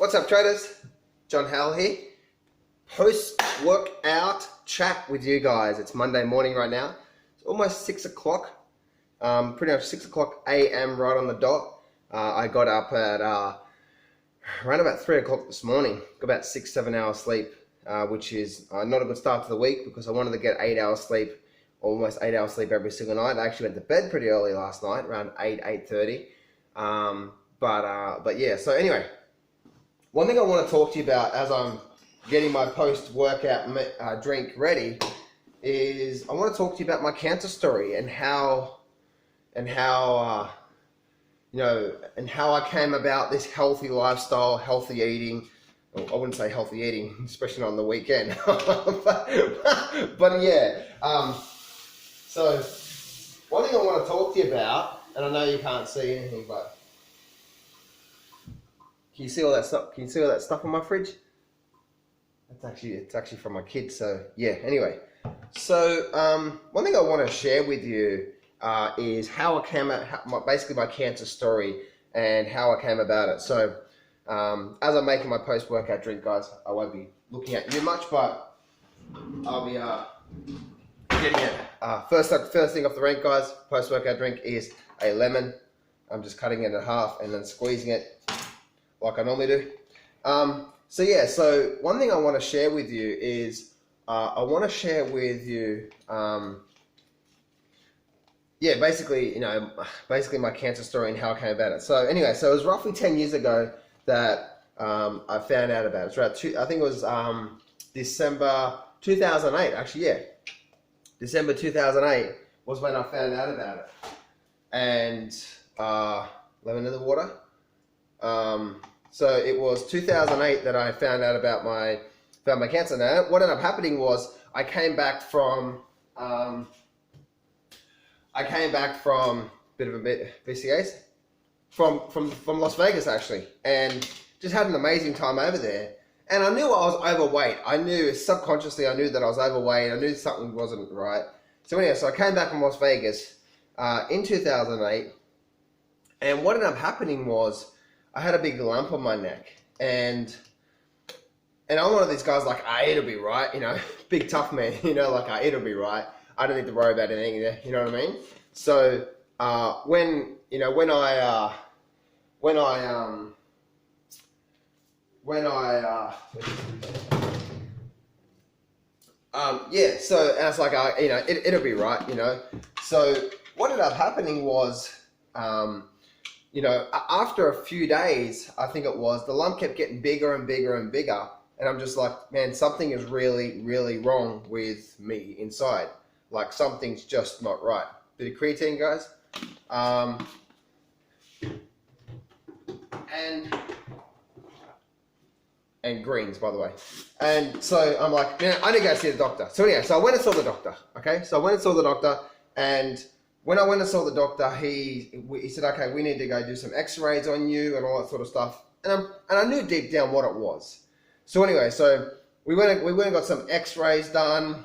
What's up, traders? John Howell here. Post-workout chat with you guys. It's Monday morning right now. It's almost 6 o'clock. Pretty much 6 o'clock a.m. right on the dot. I got up at around about 3 o'clock this morning. Got about 6-7 hours sleep, which is not a good start to the week because I wanted to get 8 hours sleep, almost 8 hours sleep every single night. I actually went to bed pretty early last night, around 8:30. But yeah, so anyway, one thing I want to talk to you about as I'm getting my post-workout drink ready is I want to talk to you about my cancer story and how I came about this healthy lifestyle, healthy eating. Well, I wouldn't say healthy eating, especially on the weekend. but yeah. So one thing I want to talk to you about, and I know you can't see anything, but can you see all that stuff? Can you see all that stuff in my fridge? It's actually from my kids. So yeah. Anyway, so one thing I want to share with you is how I came at basically my cancer story and how I came about it. So as I'm making my post-workout drink, guys, I won't be looking at you much, but I'll be getting it. First thing off the rank, guys, post-workout drink is a lemon. I'm just cutting it in half and then squeezing it like I normally do. So yeah, so one thing I want to share with you is I want to share with you basically my cancer story and how I came about it. So anyway, so it was roughly 10 years ago that I found out about it. It's around I think it was December 2008, actually, yeah. December 2008 was when I found out about it. And lemon in the water. So it was 2008 that I found out about my cancer. Now, what ended up happening was I came back from BCAs from Las Vegas actually, and just had an amazing time over there. And I knew I was overweight. I knew subconsciously I knew that I was overweight. I knew something wasn't right. So anyway, so I came back from Las Vegas in 2008, and what ended up happening was I had a big lump on my neck, and I'm one of these guys like, it'll be right, big tough man, like it'll be right. I don't need to worry about anything, you know what I mean? So so I was like, it'll be right, So what ended up happening was, after a few days, I think it was, the lump kept getting bigger and bigger and bigger. And I'm just like, man, something is really, really wrong with me inside. Like something's just not right. Bit of creatine, guys. And greens, by the way. And so I'm like, man, I need to go see the doctor. So anyway, so I went and saw the doctor. Okay, so I went and saw the doctor, and when I went and saw the doctor, he said, okay, we need to go do some X-rays on you and all that sort of stuff. And I knew deep down what it was. So anyway, so we went and got some X-rays done,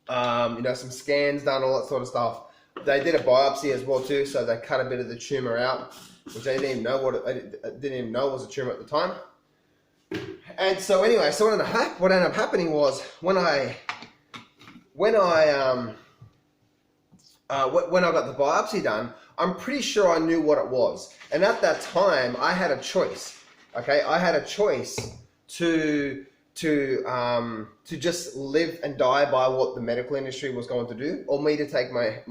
some scans done, all that sort of stuff. They did a biopsy as well too, so they cut a bit of the tumor out, which I didn't even know was a tumor at the time. And so anyway, so what ended up happening was when I got the biopsy done, I'm pretty sure I knew what it was. And at that time, I had a choice. Okay, I had a choice to just live and die by what the medical industry was going to do, or me to take my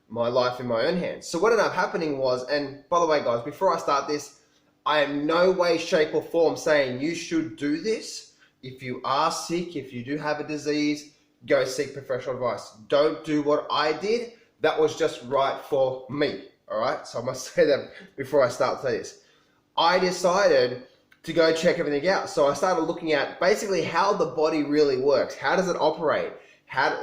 life in my own hands. So what ended up happening was, and by the way, guys, before I start this, I am no way, shape, or form saying you should do this. If you are sick, if you do have a disease, go seek professional advice. Don't do what I did. That was just right for me. All right. So I must say that before I start this. I decided to go check everything out. So I started looking at basically how the body really works. How does it operate? How,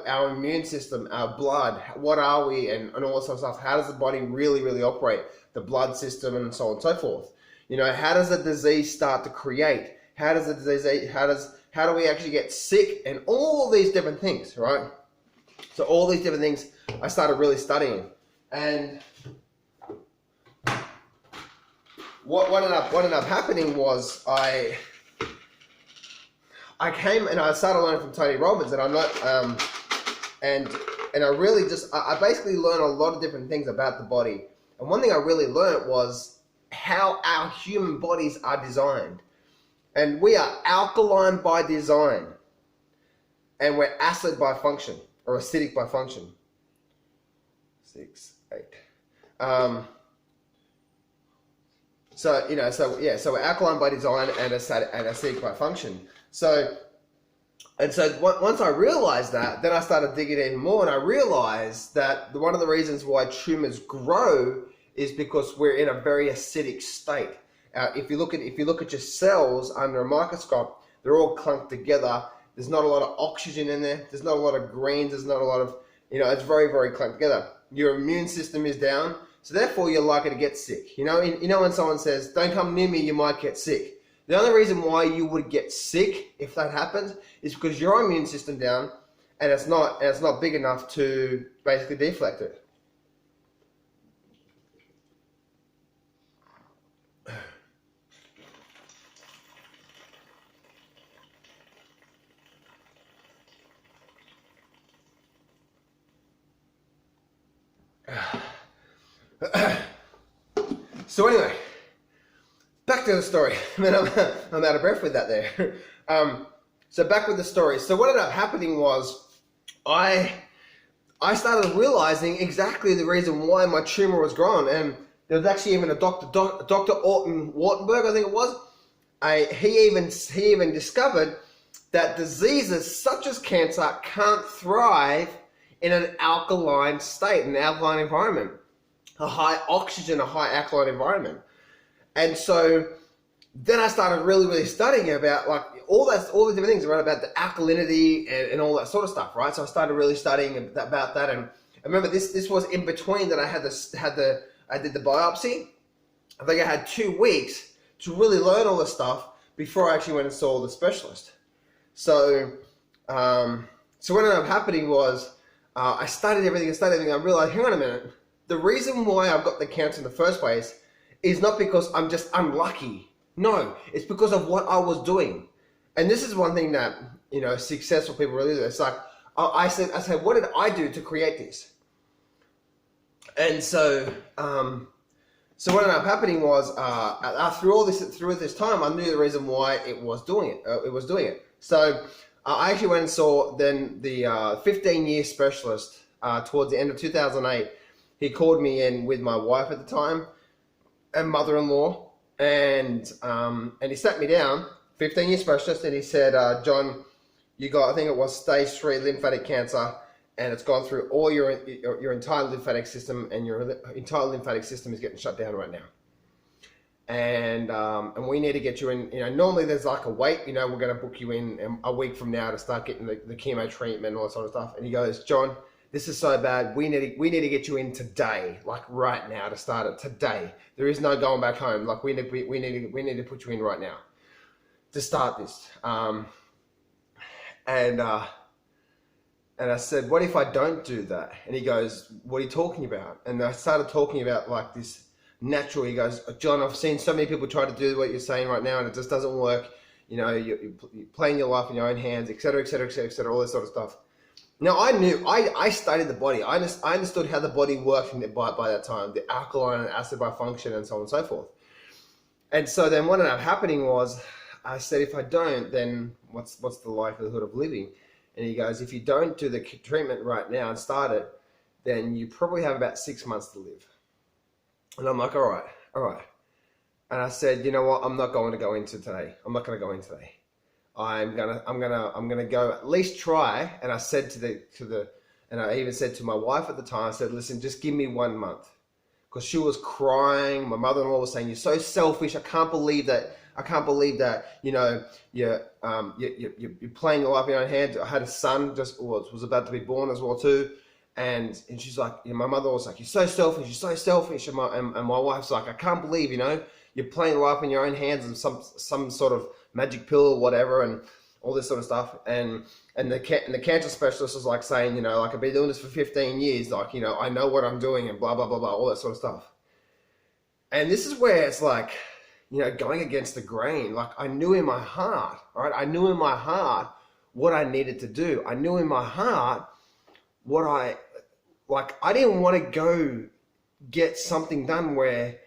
our immune system, our blood, what are we, and all that sort of stuff. How does the body really, really operate? The blood system and so on and so forth. How does a disease start to create? How do we actually get sick, and all these different things, right? So all these different things I started really studying. And what ended up happening was I came and I started learning from Tony Robbins, and I'm not and I really just I basically learned a lot of different things about the body. And one thing I really learned was how our human bodies are designed. And we are alkaline by design, and we're acid by function, or acidic by function. 6, 8. So we're alkaline by design and acidic by function. So once I realized that, then I started digging in more, and I realized that one of the reasons why tumors grow is because we're in a very acidic state. If you look at your cells under a microscope, they're all clumped together. There's not a lot of oxygen in there. There's not a lot of greens. There's not a lot of, it's very, very clumped together. Your immune system is down, so therefore you're likely to get sick. When someone says, "Don't come near me, you might get sick." The only reason why you would get sick if that happens is because your immune system down, and it's not big enough to basically deflect it. So anyway, back to the story. I mean, I'm out of breath with that there. So back with the story. So what ended up happening was I started realizing exactly the reason why my tumor was growing. And there was actually even a Dr. Orton Wartenberg, I think it was. He even discovered that diseases such as cancer can't thrive in an alkaline state, an alkaline environment, a high oxygen, a high alkaline environment. And so then I started really studying about all the different things about the alkalinity and all that sort of stuff, right? So I started really studying about that. And I remember this was in between that I did the biopsy. I think I had 2 weeks to really learn all this stuff before I actually went and saw the specialist. So what ended up happening was I studied everything. I realized, hang on a minute, the reason why I've got the cancer in the first place is not because I'm just unlucky. No, it's because of what I was doing. And this is one thing that, successful people really do. It's like, I said, what did I do to create this? And so what ended up happening was, through this time, I knew the reason why it was doing it. So I actually went and saw then the 15-year specialist towards the end of 2008. He called me in with my wife at the time and mother-in-law, and he sat me down, 15-year specialist, and he said, "John, you got, I think it was stage 3 lymphatic cancer, and it's gone through all your entire lymphatic system, and your entire lymphatic system is getting shut down right now. And we need to get you in. Normally there's like a wait. We're going to book you in a week from now to start getting the chemo treatment and all that sort of stuff." And he goes, "John, this is so bad. We need to get you in today, like right now, to start it today. There is no going back home. Like we need to put you in right now to start this." And I said, "What if I don't do that?" And he goes, "What are you talking about?" And I started talking about like this natural. He goes, "John, I've seen so many people try to do what you're saying right now, and it just doesn't work. You're playing your life in your own hands, etc., etc., etc., etc., all this sort of stuff." Now I knew, I studied the body. I understood how the body worked by that time, the alkaline and acid by function and so on and so forth. And so then what ended up happening was, I said, if I don't, then what's the likelihood of living? And he goes, "If you don't do the treatment right now and start it, then you probably have about 6 months to live." And I'm like, all right. And I said, "You know what? I'm not going to go into today. I'm not going to go in today. I'm gonna go at least try." And I said and I even said to my wife at the time, I said, "Listen, just give me 1 month," because she was crying. My mother-in-law was saying, "You're so selfish. I can't believe that. You're playing your life in your own hands." I had a son was about to be born as well too. And she's like, my mother was like, "You're so selfish. You're so selfish." And my wife's like, "I can't believe, you're playing life in your own hands and some sort of magic pill or whatever and all this sort of stuff." And the cancer specialist was like saying, like, "I've been doing this for 15 years. Like, I know what I'm doing and blah, blah, blah, blah," all that sort of stuff. And this is where it's like, going against the grain. Like I knew in my heart, right? I knew in my heart what I needed to do. I knew in my heart I didn't want to go get something done where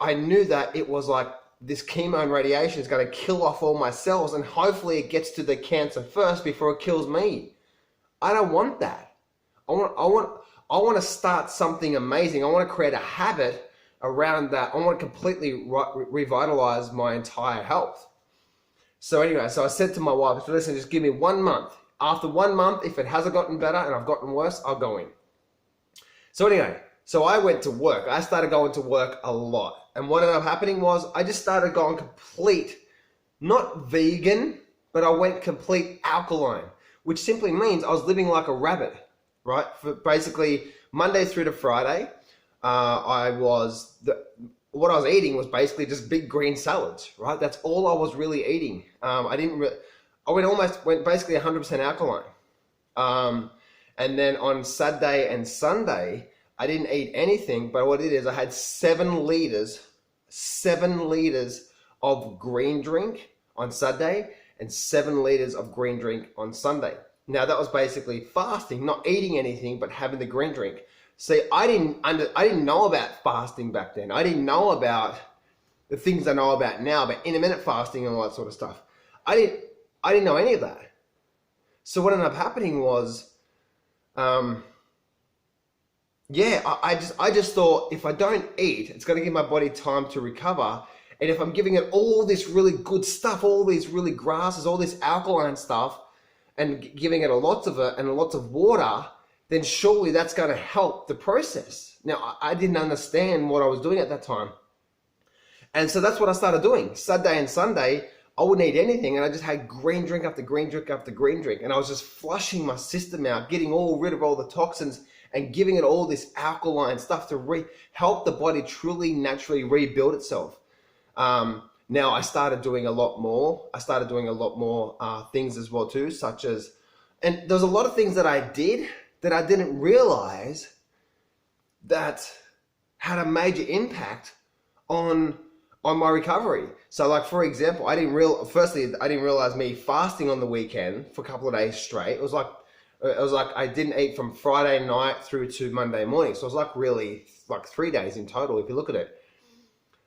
I knew that it was like this chemo and radiation is going to kill off all my cells, and hopefully it gets to the cancer first before it kills me. I don't want that. I want to start something amazing. I want to create a habit around that. I want to completely revitalize my entire health. So anyway, so I said to my wife, listen, just give me 1 month. After 1 month, if it hasn't gotten better and I've gotten worse, I'll go in. So anyway, so I went to work. I started going to work a lot. And what ended up happening was I just started going complete, not vegan, but I went complete alkaline, which simply means I was living like a rabbit, right? For basically Monday through to Friday, what I was eating was basically just big green salads, right? That's all I was really eating. I went basically 100% alkaline. And then on Saturday and Sunday, I didn't eat anything, but what it is, I had 7 liters of green drink on Saturday and 7 liters of green drink on Sunday. Now that was basically fasting, not eating anything, but having the green drink. See, I didn't know about fasting back then. I didn't know about the things I know about now, about intermittent fasting and all that sort of stuff. I didn't know any of that. So what ended up happening was, I just thought if I don't eat, it's going to give my body time to recover. And if I'm giving it all this really good stuff, all these really grasses, all this alkaline stuff, and giving it lots of it and lots of water, then surely that's going to help the process. Now, I didn't understand what I was doing at that time. And so that's what I started doing. Saturday and Sunday, I wouldn't eat anything, and I just had green drink after green drink after green drink. And I was just flushing my system out, getting rid of all the toxins and giving it all this alkaline stuff to help the body truly, naturally rebuild itself. Now I started doing a lot more. I started doing a lot more things as well too, such as, and there's a lot of things that I did that I didn't realize that had a major impact on my recovery. So like, for example, I didn't realize me fasting on the weekend for a couple of days straight. It was like I didn't eat from Friday night through to Monday morning. So it was like really like 3 days in total, if you look at it.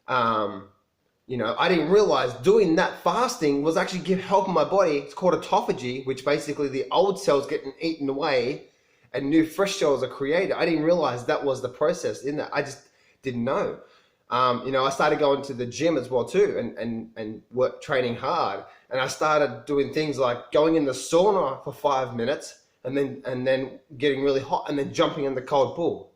I didn't realize doing that fasting was actually helping my body. It's called autophagy, which basically the old cells getting eaten away and new fresh cells are created. I didn't realize that was the process in that. I just didn't know. I started going to the gym as well too and work training hard. And I started doing things like going in the sauna for 5 minutes and then getting really hot and then jumping in the cold pool.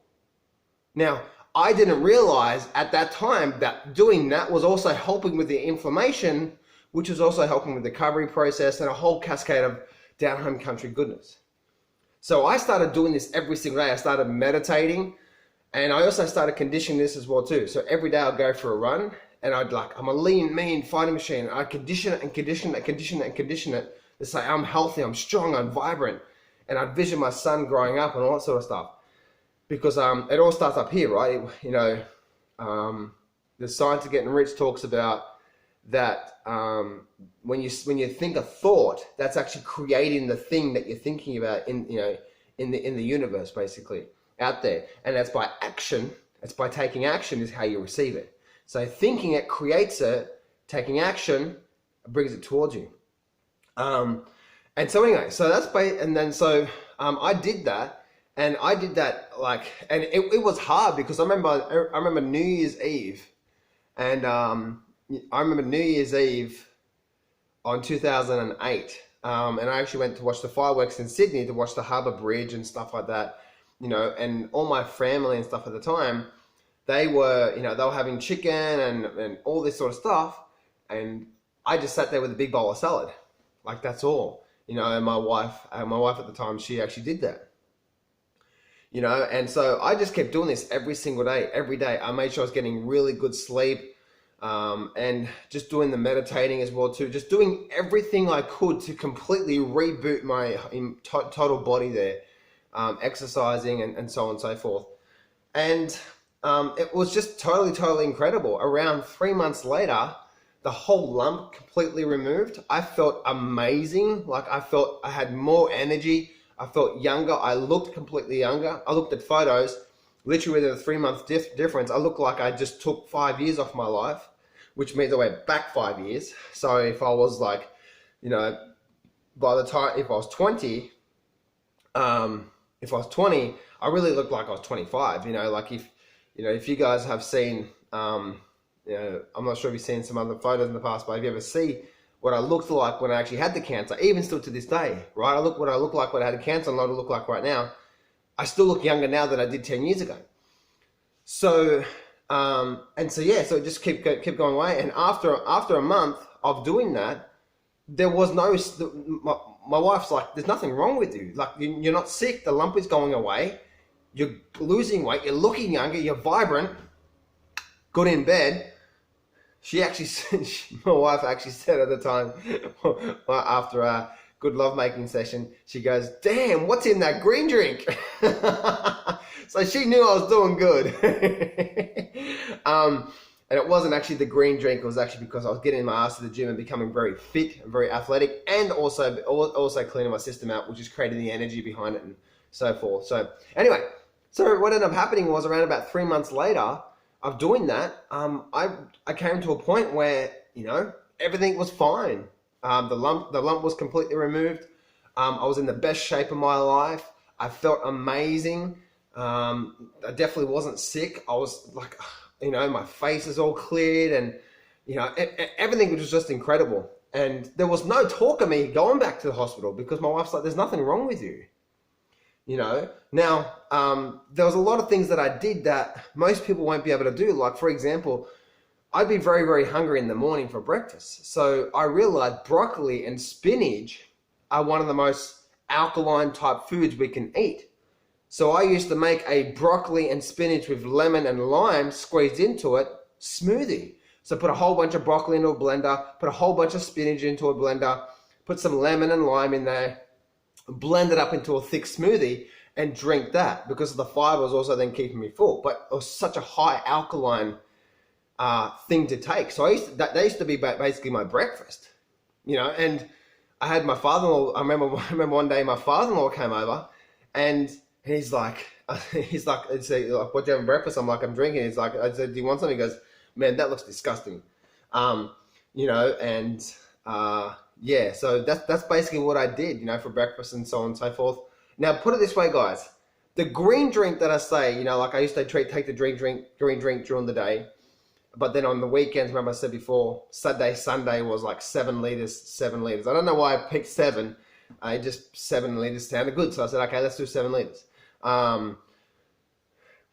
Now, I didn't realize at that time that doing that was also helping with the inflammation, which was also helping with the recovery process and a whole cascade of down home country goodness. So I started doing this every single day. I started meditating, and I also started conditioning this as well too. So every day I'd go for a run, and I'm a lean, mean fighting machine. I'd condition it and condition it and condition it and condition it to say I'm healthy, I'm strong, I'm vibrant. And I'd vision my son growing up and all that sort of stuff. Because it all starts up here, right? The Science of Getting Rich talks about that when you think a thought, that's actually creating the thing that you're thinking about in the universe, basically out there. And that's by action. It's by taking action is how you receive it. So thinking it creates it, taking action brings it towards you. And so anyway, so that's I did that. And I did that and it was hard because I remember New Year's Eve, and I remember New Year's Eve on 2008, and I actually went to watch the fireworks in Sydney, to watch the Harbour Bridge and stuff like that, and all my family and stuff at the time, they were having chicken and all this sort of stuff, and I just sat there with a big bowl of salad, like that's all, and my wife at the time, she actually did that. And so I just kept doing this every single day, every day. I made sure I was getting really good sleep, and just doing the meditating as well too, just doing everything I could to completely reboot my total body there, exercising and so on and so forth. And it was just totally incredible. Around 3 months later, the whole lump completely removed. I felt amazing. Like I felt I had more energy. I felt younger. I looked completely younger. I looked at photos, literally within a 3 month difference. I looked like I just took 5 years off my life, which means I went back 5 years. So if I was like, you know, by the time, if I was 20, I really looked like I was 25, you know, like if you guys have seen, you know, I'm not sure if you've seen some other photos in the past, but if you ever see what I looked like when I actually had the cancer, even still to this day, right? What I look like when I had cancer and what I look like right now. I still look younger now than I did 10 years ago. So, so it just kept going away. And after a month of doing that, there was my wife's like, there's nothing wrong with you. Like, you're not sick. The lump is going away. You're losing weight. You're looking younger. You're vibrant. Got in bed. My wife actually said at the time, after a good lovemaking session, she goes, "Damn, what's in that green drink?" So she knew I was doing good. And it wasn't actually the green drink. It was actually because I was getting my ass to the gym and becoming very fit and very athletic, and also cleaning my system out, which is creating the energy behind it and so forth. So anyway, so what ended up happening was around about 3 months later of doing that, I came to a point where, you know, everything was fine. The lump was completely removed. I was in the best shape of my life. I felt amazing. I definitely wasn't sick. I was like, you know, my face is all cleared, and, you know, everything was just incredible. And there was no talk of me going back to the hospital because my wife's like, "There's nothing wrong with you." You know, now, there was a lot of things that I did that most people won't be able to do. Like, for example, I'd be very hungry in the morning for breakfast. So I realized broccoli and spinach are one of the most alkaline type foods we can eat. So I used to make a broccoli and spinach with lemon and lime squeezed into it smoothie. So put a whole bunch of broccoli into a blender, put a whole bunch of spinach into a blender, put some lemon and lime in there, blend it up into a thick smoothie, and drink that, because of the fiber was also then keeping me full. But it was such a high alkaline thing to take. So that used to be basically my breakfast, you know. And I had my father-in-law. I remember one day my father-in-law came over, and he's like, "What do you have for breakfast?" I'm like, "I'm drinking." He's like, I said, "Do you want something?" He goes, "Man, that looks disgusting." You know, and yeah, so that's basically what I did, you know, for breakfast and so on and so forth. Now, put it this way, guys. The green drink that I say, you know, like I used to take the green drink during the day, but then on the weekends, remember I said before, Sunday was like 7 liters. I don't know why I picked 7. Just 7 liters sounded good, so I said, okay, let's do 7 liters.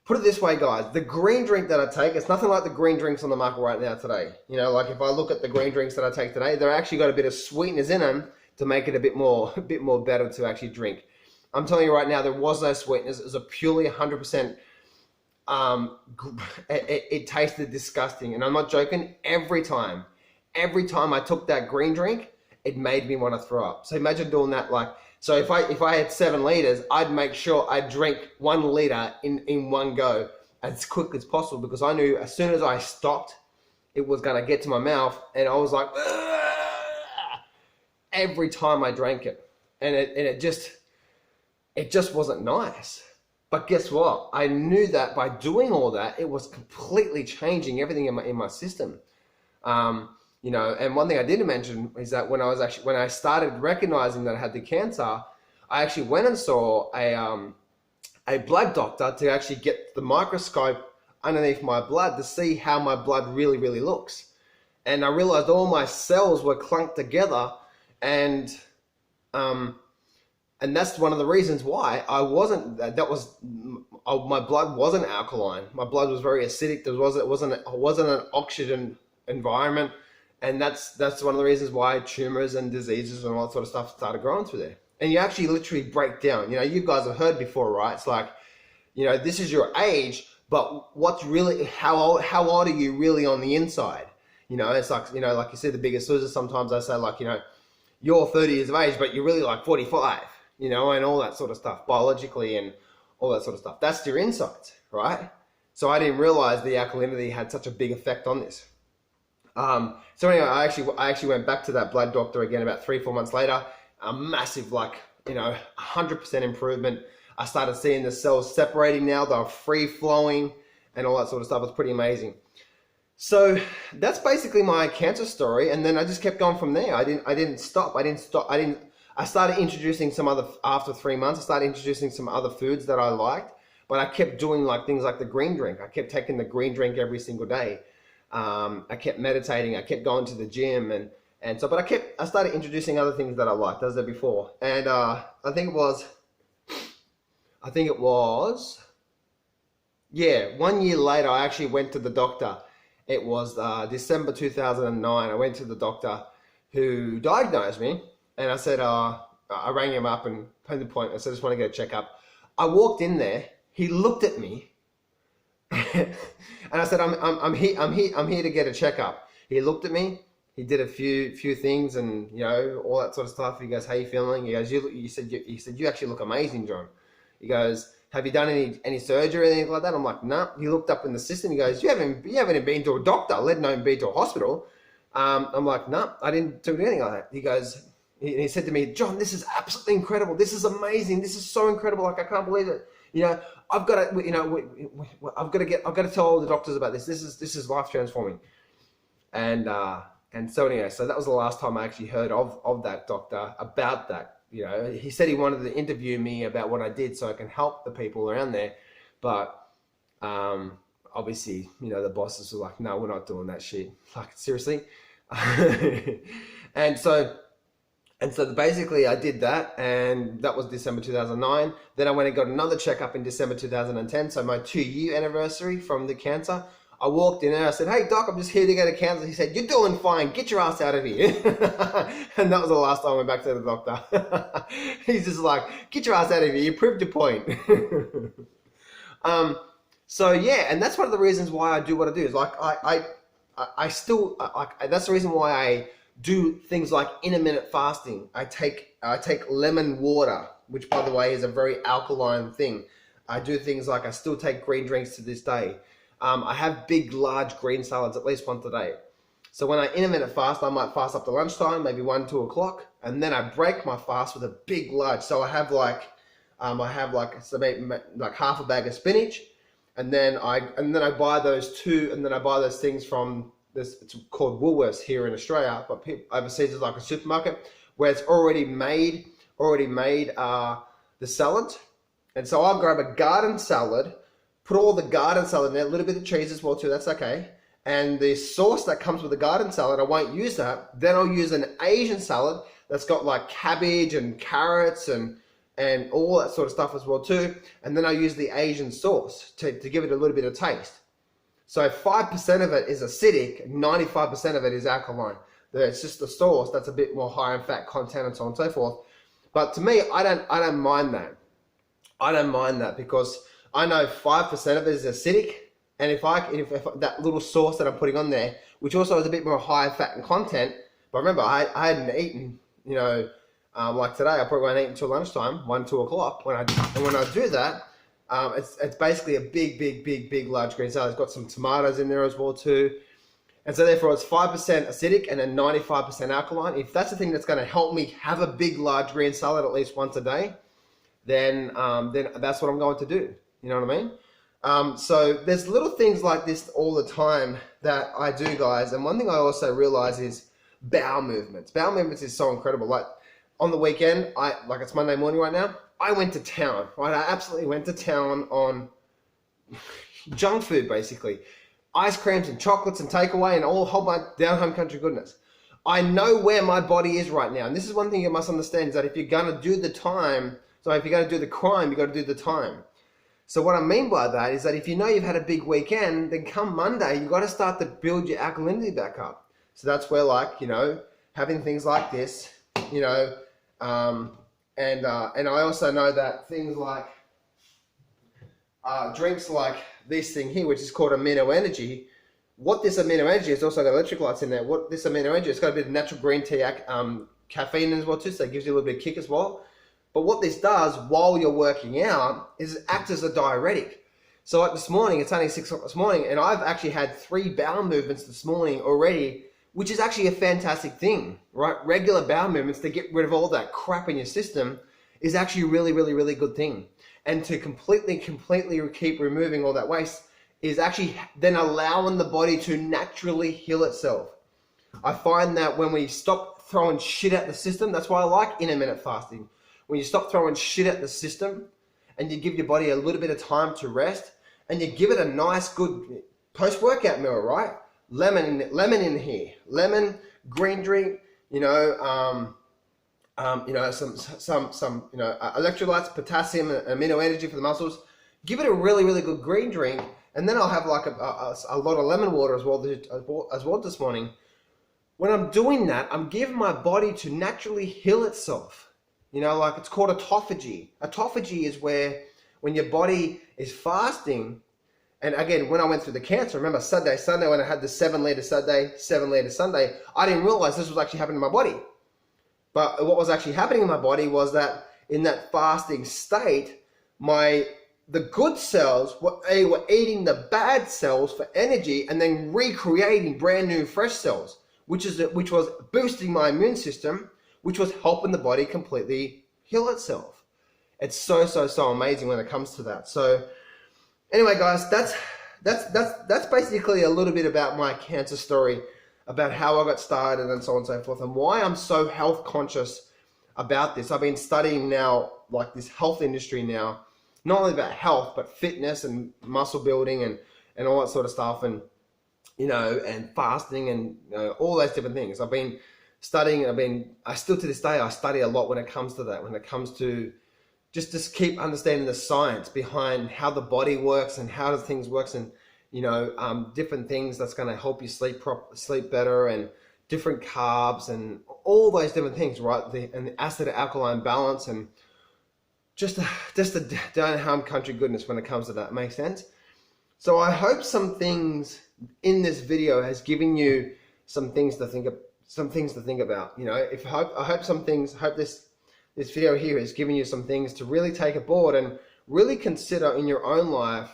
Put it this way, guys. The green drink that I take, it's nothing like the green drinks on the market right now today. You know, like if I look at the green drinks that I take today, they're actually got a bit of sweeteners in them to make it a bit more better to actually drink. I'm telling you right now, there was no sweeteners. It was a purely 100%. It tasted disgusting, and I'm not joking. Every time I took that green drink, it made me want to throw up. So imagine doing that. Like, so if I had 7 liters, I'd make sure I drink 1 liter in one go as quick as possible, because I knew as soon as I stopped, it was gonna get to my mouth, and I was like, "Ugh!" Every time I drank it, and it just wasn't nice. But guess what? I knew that by doing all that, it was completely changing everything in my system. You know, and one thing I didn't mention is that when I started recognizing that I had the cancer, I actually went and saw a blood doctor to actually get the microscope underneath my blood to see how my blood really looks. And I realized all my cells were clunked together, and that's one of the reasons why my blood wasn't alkaline. My blood was very acidic. It wasn't an oxygen environment. And that's one of the reasons why tumors and diseases and all that sort of stuff started growing through there. And you actually literally break down. You know, you guys have heard before, right? It's like, you know, this is your age, but what's really, how old are you really on the inside? You know, it's like, you know, like you said, the Biggest Loser, sometimes I say, like, you know, you're 30 years of age, but you're really like 45, you know, and all that sort of stuff, biologically and all that sort of stuff. That's your insides, right? So I didn't realize the alkalinity had such a big effect on this. So anyway, I actually went back to that blood doctor again about 3-4 months later. A massive, 100% improvement. I started seeing the cells separating now. They're free flowing and all that sort of stuff. It's pretty amazing. So that's basically my cancer story. And then I just kept going from there. I didn't stop. I started introducing after 3 months, I started introducing some other foods that I liked, but I kept doing things like the green drink. I kept taking the green drink every single day. I kept meditating. I kept going to the gym but I started introducing other things that I liked, as I said before. And I think it was 1 year later, I actually went to the doctor. It was December 2009. I went to the doctor who diagnosed me, and I said, I rang him up and paid the point. I said, I just want to get a checkup. I walked in there. He looked at me, and I said, I'm here to get a checkup. He looked at me. He did a few things, and all that sort of stuff. He goes, how you feeling? He goes, he said you actually look amazing, John. He goes, have you done any surgery or anything like that? I'm like, no. He looked up in the system. He goes, you haven't been to a doctor, let alone been to a hospital. I'm like, no, I didn't do anything like that. He goes, he said to me, John, this is absolutely incredible. This is amazing. This is so incredible. I can't believe it. I've got to tell all the doctors about this. This is life transforming. And so anyway, so that was the last time I actually heard of that doctor about that. He said he wanted to interview me about what I did so I can help the people around there. But obviously, the bosses were like, no, we're not doing that shit. Like, seriously? And so basically I did that, and that was December 2009. Then I went and got another checkup in December 2010. So my 2-year anniversary from the cancer. I walked in there, I said, hey doc, I'm just here to get a cancer. He said, you're doing fine, get your ass out of here. And that was the last time I went back to the doctor. He's just like, get your ass out of here, you proved your point. So yeah, and that's one of the reasons why I do what I do. Is that's the reason why I do things like intermittent fasting. I take lemon water, which by the way is a very alkaline thing. I do things like I still take green drinks to this day. I have big, large green salads at least once a day. So when I intermittent fast, I might fast up to lunchtime, maybe 1-2 o'clock, and then I break my fast with a big, large. So I have half a bag of spinach, and then I buy those things from this. It's called Woolworths here in Australia, but overseas it's like a supermarket where it's already made the salad. And so I'll grab a garden salad. Put all the garden salad in there, a little bit of cheese as well too, that's okay. And the sauce that comes with the garden salad, I won't use that. Then I'll use an Asian salad that's got like cabbage and carrots and all that sort of stuff as well too. And then I'll use the Asian sauce to give it a little bit of taste. So 5% of it is acidic, 95% of it is alkaline. It's just the sauce that's a bit more higher in fat content and so on and so forth. But to me, I don't mind that. I don't mind that because I know 5% of it is acidic, and if that little sauce that I'm putting on there, which also is a bit more high fat and content, but remember I hadn't eaten, like today I probably won't eat until lunchtime, 1-2 o'clock. When I do that, it's basically a big large green salad. It's got some tomatoes in there as well too, and so therefore it's 5% acidic and then 95% alkaline. If that's the thing that's going to help me have a big large green salad at least once a day, then that's what I'm going to do. You know what I mean? So there's little things like this all the time that I do, guys. And one thing I also realize is bowel movements. Bowel movements is so incredible. Like on the weekend, it's Monday morning right now, I went to town, right? I absolutely went to town on junk food, basically. Ice creams and chocolates and takeaway and all whole bunch down home country goodness. I know where my body is right now. And this is one thing you must understand is that if you're going to do the time, so if you're going to do the crime, you've got to do the time. So what I mean by that is that if you know you've had a big weekend, then come Monday, you've got to start to build your alkalinity back up. So that's where having things like this, and I also know that things like drinks like this thing here, which is called amino energy. What this amino energy is, also got electrolytes in there. What this amino energy, it's got a bit of natural green tea, caffeine as well too, so it gives you a little bit of kick as well. But what this does while you're working out is act as a diuretic. So like this morning, it's only 6 o'clock this morning, and I've actually had 3 bowel movements this morning already, which is actually a fantastic thing, right? Regular bowel movements to get rid of all that crap in your system is actually a really, really, really good thing. And to completely keep removing all that waste is actually then allowing the body to naturally heal itself. I find that when we stop throwing shit at the system, that's why I like intermittent fasting. When you stop throwing shit at the system and you give your body a little bit of time to rest and you give it a nice, good post-workout meal, right? Lemon in here, lemon, green drink, some electrolytes, potassium, amino energy for the muscles. Give it a really, really good green drink, and then I'll have like a lot of lemon water as well this morning. When I'm doing that, I'm giving my body to naturally heal itself. Like it's called autophagy. Autophagy is when your body is fasting. And again, when I went through the cancer, remember Sunday when I had the 7 liter Sunday, I didn't realize this was actually happening in my body. But what was actually happening in my body was that in that fasting state, the good cells were eating the bad cells for energy and then recreating brand new fresh cells, which was boosting my immune system, which was helping the body completely heal itself. It's so amazing when it comes to that. So anyway, guys, that's basically a little bit about my cancer story, about how I got started and so on and so forth, and why I'm so health conscious about this. I've been studying now, like this health industry now, not only about health, but fitness and muscle building and all that sort of stuff, and and fasting and all those different things. I've been studying. I still to this day I study a lot when it comes to that. When it comes to just keep understanding the science behind how the body works and how things works, and different things that's going to help you sleep better, and different carbs and all those different things, right? And the acid to alkaline balance, and just a down home country goodness when it comes to that. Makes sense? So I hope some things in this video has given you some things to think about. I hope this video here is giving you some things to really take aboard and really consider in your own life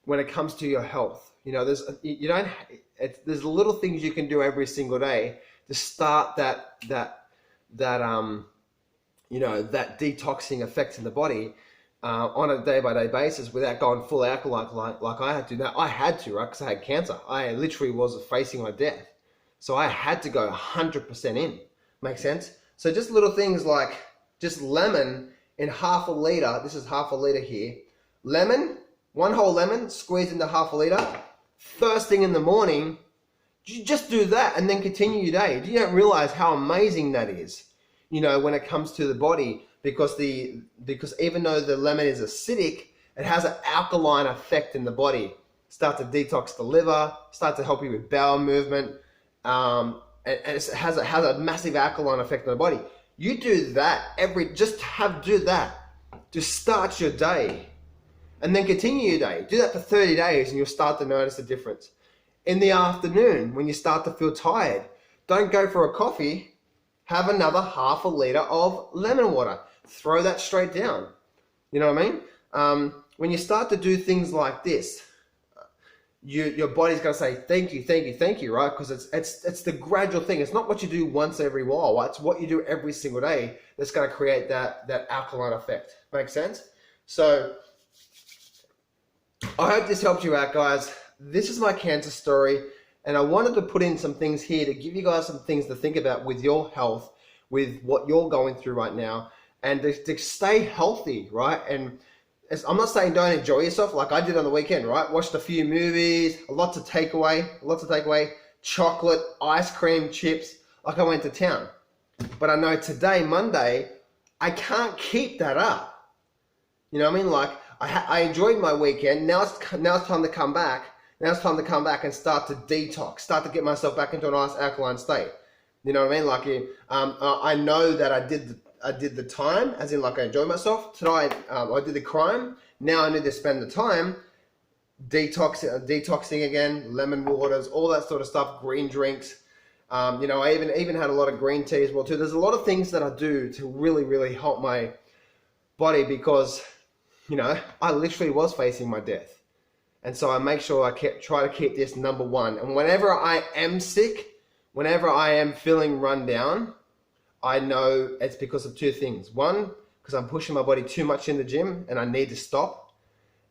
when it comes to your health. There's little things you can do every single day to start that detoxing effect in the body on a day-by-day basis without going full alkaline like I had to. Now I had to, right? Because I had cancer. I literally was facing my death, so I had to go 100% in. Makes sense? So just little things like just lemon in half a liter. This is half a liter here. Lemon, 1 whole lemon, squeezed into half a liter. First thing in the morning, you just do that and then continue your day. You don't realize how amazing that is, when it comes to the body, because even though the lemon is acidic, it has an alkaline effect in the body. Start to detox the liver, start to help you with bowel movement, and it has a massive alkaline effect on the body. You do that do that to start your day, and then continue your day. Do that for 30 days and you'll start to notice a difference. In the afternoon, when you start to feel tired, don't go for a coffee, have another half a liter of lemon water. Throw that straight down. You know what I mean? When you start to do things like this, your body's going to say thank you, right? Because it's the gradual thing. It's not what you do once every while, right? It's what you do every single day that's going to create that alkaline effect. Make sense? So I hope this helps you out, guys. This is my cancer story, and I wanted to put in some things here to give you guys some things to think about with your health, with what you're going through right now, and to stay healthy, right? And I'm not saying don't enjoy yourself like I did on the weekend, right? Watched a few movies, lots of takeaway, chocolate, ice cream, chips, like I went to town. But I know today, Monday, I can't keep that up. You know what I mean? Like I enjoyed my weekend. Now it's time to come back. Now it's time to come back and start to detox, start to get myself back into a nice alkaline state. You know what I mean? Like I know that I did the time, as in like I enjoyed myself. Tonight I did the crime. Now I need to spend the time detoxing again, lemon waters, all that sort of stuff, green drinks. I even had a lot of green tea as well too. There's a lot of things that I do to really, really help my body because, I literally was facing my death. And so I make sure I try to keep this number one. And whenever I am sick, whenever I am feeling run down, I know it's because of two things. One, because I'm pushing my body too much in the gym and I need to stop.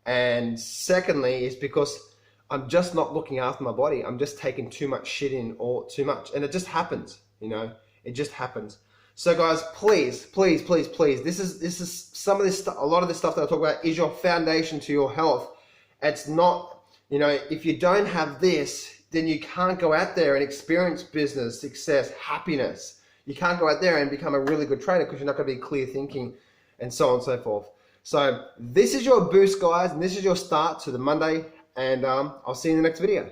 And secondly, is because I'm just not looking after my body. I'm just taking too much shit in, or too much. And it just happens, you know, it just happens. So guys, please, please, please, please, this is some of this stuff, a lot of this stuff that I talk about is your foundation to your health. It's not, you know, if you don't have this, then you can't go out there and experience business, success, happiness. You can't go out there and become a really good trader because you're not going to be clear thinking and so on and so forth. So this is your boost, guys, and this is your start to the Monday, and I'll see you in the next video.